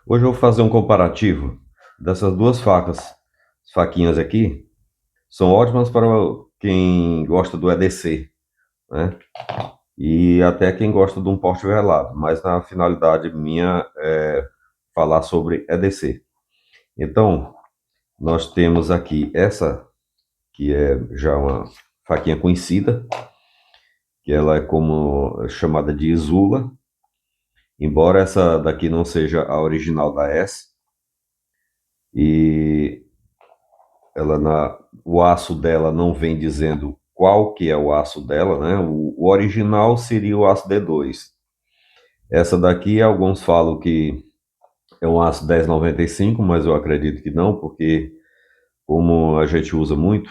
Hoje eu vou fazer um comparativo dessas duas facas. As faquinhas aqui são ótimas para quem gosta do EDC, né? E até quem gosta de um porte velado, mas na finalidade minha é falar sobre EDC. Então, nós temos aqui essa, que é já uma faquinha conhecida, que ela é como chamada de Isula, embora essa daqui não seja a original da S, e o aço dela não vem dizendo qual que é o aço dela, né? O original seria o aço D2. Essa daqui, alguns falam que é um aço 1095, mas eu acredito que não, porque como a gente usa muito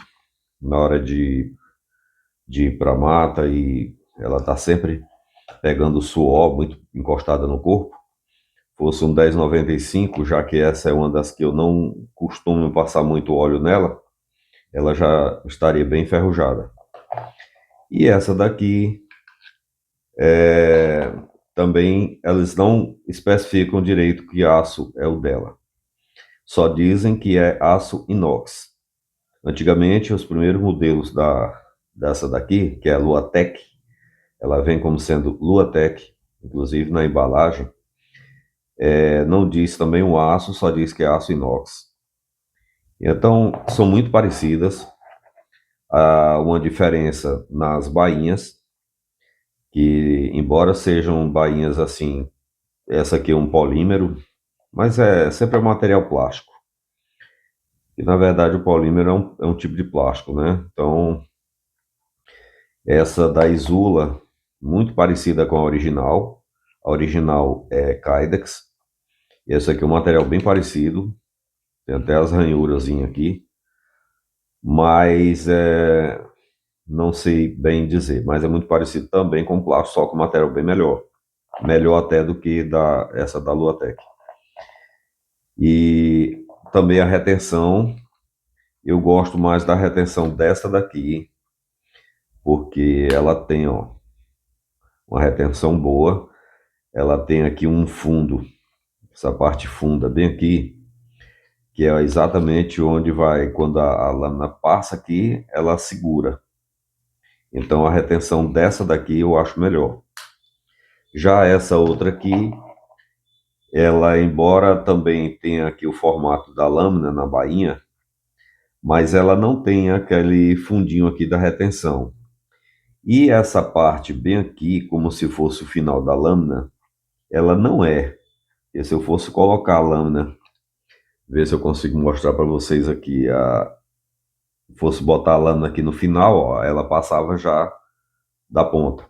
na hora de ir para a mata e ela está sempre pegando suor muito encostada no corpo, fosse um 1095, já que essa é uma das que eu não costumo passar muito óleo nela, ela já estaria bem enferrujada. E essa daqui também eles não especificam direito que aço é o dela. Só dizem que é aço inox. Antigamente, os primeiros modelos dessa daqui, que é a Luatec, ela vem como sendo Luatec, inclusive na embalagem, não diz também o aço, só diz que é aço inox. Então, são muito parecidas. Há uma diferença nas bainhas, que embora sejam bainhas assim, essa aqui é um polímero, mas é sempre material plástico. E na verdade o polímero é um tipo de plástico, né? Então, essa da Isula, muito parecida com a original. A original é Kydex. E essa aqui é um material bem parecido. Tem até as ranhuras aqui. Mas não sei bem dizer. Mas é muito parecido também com plástico, só com material bem melhor. Melhor até do que essa da Luatec. E também a retenção. Eu gosto mais da retenção dessa daqui, porque ela tem uma retenção boa. Ela tem aqui um fundo, essa parte funda bem aqui, que é exatamente onde vai, quando a lâmina passa aqui, ela segura. Então a retenção dessa daqui eu acho melhor. Já essa outra aqui, ela, embora também tenha aqui o formato da lâmina na bainha, mas ela não tem aquele fundinho aqui da retenção. E essa parte bem aqui, como se fosse o final da lâmina, ela não é. E se eu fosse colocar a lâmina, ver se eu consigo mostrar para vocês aqui, fosse botar a lâmina aqui no final, ó, ela passava já da ponta.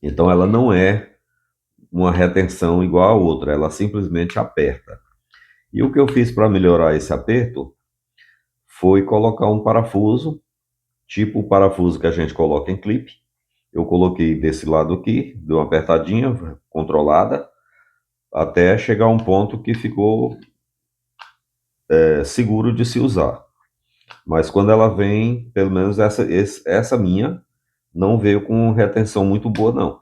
Então ela não é uma retenção igual a outra, ela simplesmente aperta. E o que eu fiz para melhorar esse aperto foi colocar um parafuso, tipo o parafuso que a gente coloca em clipe. Eu coloquei desse lado aqui, deu uma apertadinha controlada, até chegar a um ponto que ficou seguro de se usar. Mas quando ela vem, pelo menos essa minha, não veio com retenção muito boa, não.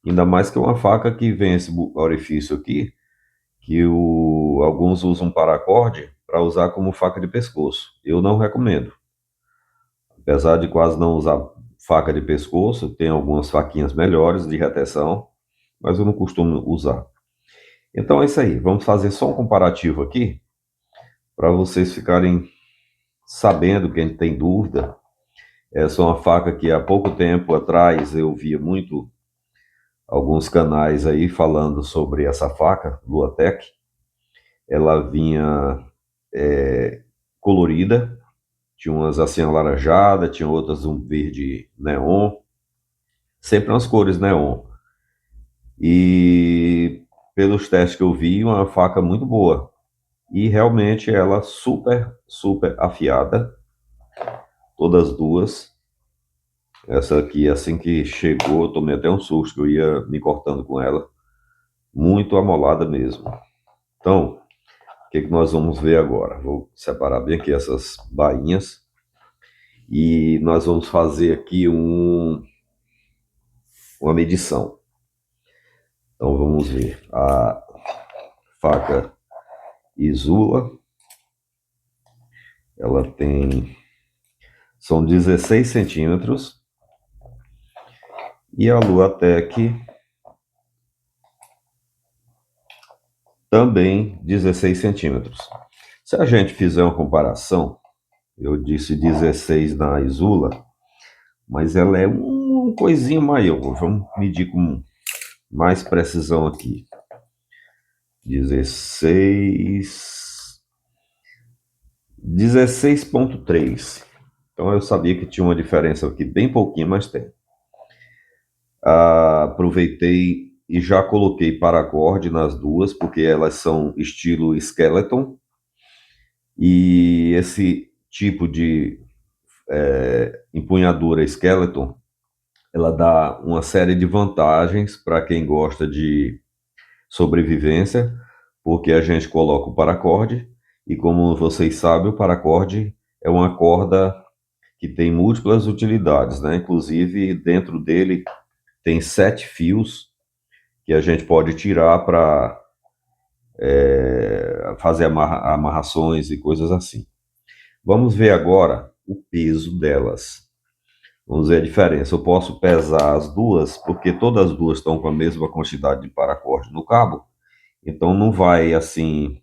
Ainda mais que uma faca que vem esse orifício aqui, que alguns usam paracorde para usar como faca de pescoço. Eu não recomendo. Apesar de quase não usar faca de pescoço, tem algumas faquinhas melhores de retenção, mas eu não costumo usar. Então é isso aí. Vamos fazer só um comparativo aqui, para vocês ficarem sabendo, quem tem dúvida. Essa é uma faca que há pouco tempo atrás eu via muito alguns canais aí falando sobre essa faca, Luatec. Ela vinha colorida, tinha umas assim alaranjada, tinha outras um verde neon, sempre nas cores neon. E pelos testes que eu vi, uma faca muito boa. E realmente ela super, super afiada, todas duas. Essa aqui, assim que chegou, eu tomei até um susto, que eu ia me cortando com ela. Muito amolada mesmo. Então, o que nós vamos ver agora? Vou separar bem aqui essas bainhas. E nós vamos fazer aqui uma medição. Então, vamos ver. A faca Isula. Ela tem... São 16 centímetros. E a Luatec também 16 centímetros. Se a gente fizer uma comparação, eu disse 16 na Isula, mas ela é um coisinha maior. Vamos medir com mais precisão aqui. 16,3. Então eu sabia que tinha uma diferença aqui, bem pouquinho, mas tem. Aproveitei e já coloquei paracorde nas duas, porque elas são estilo skeleton. E esse tipo de empunhadura skeleton, ela dá uma série de vantagens para quem gosta de sobrevivência, porque a gente coloca o paracorde, e como vocês sabem, o paracorde é uma corda que tem múltiplas utilidades, né? Inclusive, dentro dele tem 7 fios que a gente pode tirar para fazer amarrações e coisas assim. Vamos ver agora o peso delas. Vamos ver a diferença. Eu posso pesar as duas, porque todas as duas estão com a mesma quantidade de paracorde no cabo. Então não vai assim,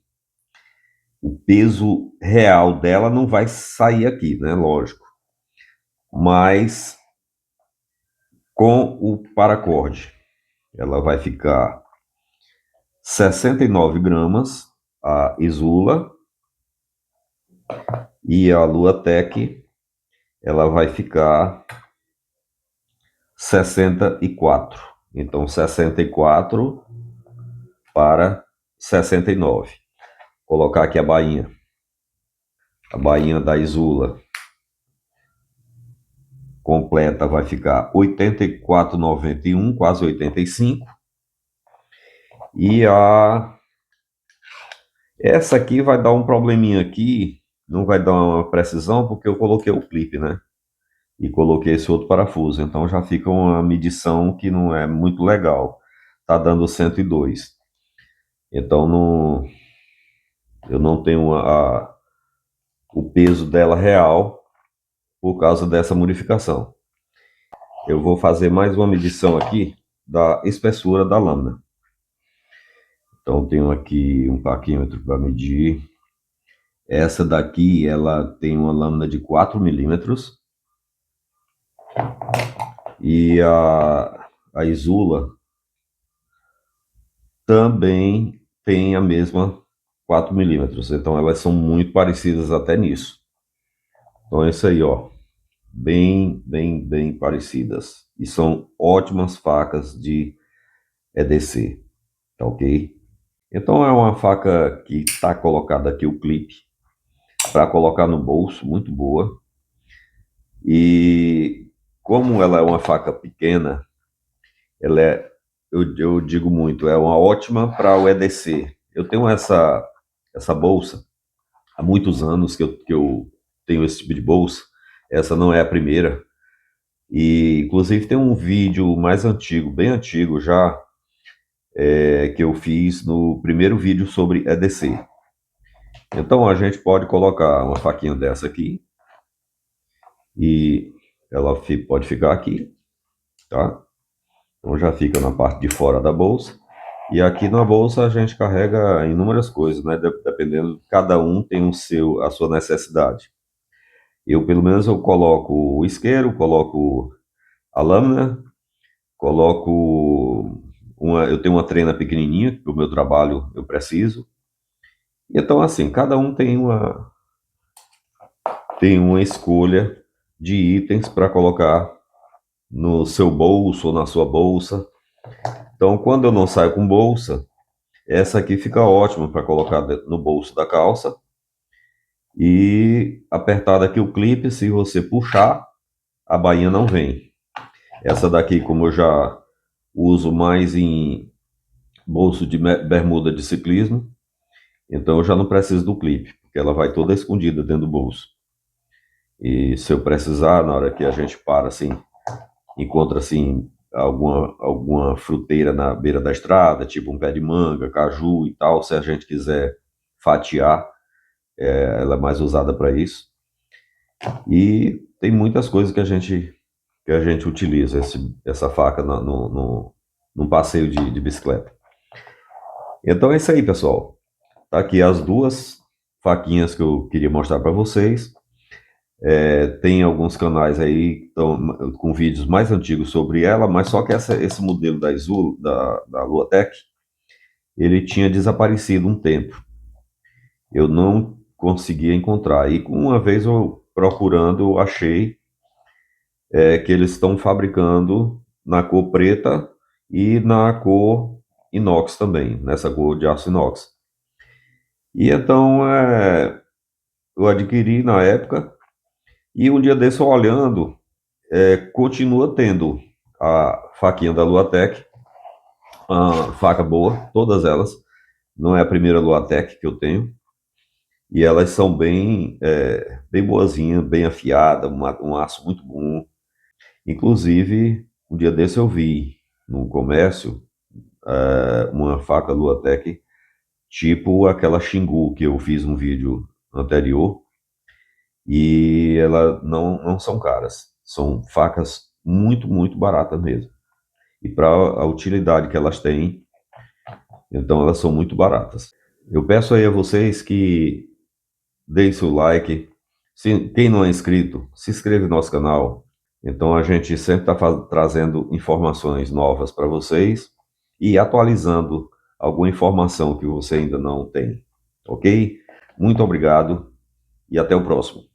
o peso real dela não vai sair aqui, né? Lógico. Mas com o paracorde, ela vai ficar 69 gramas, a Isula, e a Luatec, ela vai ficar 64. Então 64 para 69. Colocar aqui a bainha. A bainha da Isula completa vai ficar 84,91, quase 85. E essa aqui vai dar um probleminha aqui, não vai dar uma precisão, porque eu coloquei o clipe, né? E coloquei esse outro parafuso, então já fica uma medição que não é muito legal. Tá dando 102. Então eu não tenho o peso dela real por causa dessa modificação. Eu vou fazer mais uma medição aqui da espessura da lâmina. Então tenho aqui um paquímetro para medir. Essa daqui, ela tem uma lâmina de 4 milímetros. E a Isula também tem a mesma 4 milímetros. Então elas são muito parecidas até nisso. Então é isso aí, ó. Bem parecidas. E são ótimas facas de EDC. Tá ok? Então é uma faca que está colocada aqui o clipe para colocar no bolso, muito boa. E como ela é uma faca pequena, ela é, eu digo muito, é uma ótima para o EDC. Eu tenho essa bolsa há muitos anos que eu tenho esse tipo de bolsa. Essa não é a primeira. E inclusive tem um vídeo mais antigo, bem antigo já, que eu fiz no primeiro vídeo sobre EDC. Então a gente pode colocar uma faquinha dessa aqui e ela pode ficar aqui, tá? Então já fica na parte de fora da bolsa. E aqui na bolsa a gente carrega inúmeras coisas, né? Dependendo, cada um tem a sua necessidade. Eu, pelo menos, eu coloco o isqueiro, coloco a lâmina, coloco eu tenho uma trena pequenininha, que para o meu trabalho eu preciso. Então, assim, cada um tem uma escolha de itens para colocar no seu bolso ou na sua bolsa. Então, quando eu não saio com bolsa, essa aqui fica ótima para colocar no bolso da calça. E apertado aqui o clipe, se você puxar, a bainha não vem. Essa daqui, como eu já uso mais em bolso de bermuda de ciclismo, então eu já não preciso do clipe, porque ela vai toda escondida dentro do bolso. E se eu precisar, na hora que a gente para assim, encontra assim alguma fruteira na beira da estrada, tipo um pé de manga, caju e tal, se a gente quiser fatiar, ela é mais usada para isso. E tem muitas coisas que a gente utiliza essa faca no passeio de bicicleta. Então é isso aí, pessoal. Tá aqui as duas faquinhas que eu queria mostrar para vocês. Tem alguns canais aí com vídeos mais antigos sobre ela, mas só que esse modelo da Luatec, ele tinha desaparecido um tempo. Eu não conseguia encontrar. E uma vez eu procurando, eu achei que eles estão fabricando na cor preta e na cor inox também, nessa cor de aço inox. E então eu adquiri na época, e um dia desse eu olhando, continua tendo a faquinha da Luatec, uma faca boa, todas elas. Não é a primeira Luatec que eu tenho, e elas são bem boazinhas, bem afiadas, um aço muito bom. Inclusive, um dia desse eu vi no comércio uma faca Luatec, tipo aquela Xingu que eu fiz um vídeo anterior, e elas não são caras, são facas muito baratas mesmo. E para a utilidade que elas têm, então elas são muito baratas. Eu peço aí a vocês que deem seu like. Quem não é inscrito, se inscreve no nosso canal. Então a gente sempre está trazendo informações novas para vocês e atualizando alguma informação que você ainda não tem. Ok? Muito obrigado e até o próximo.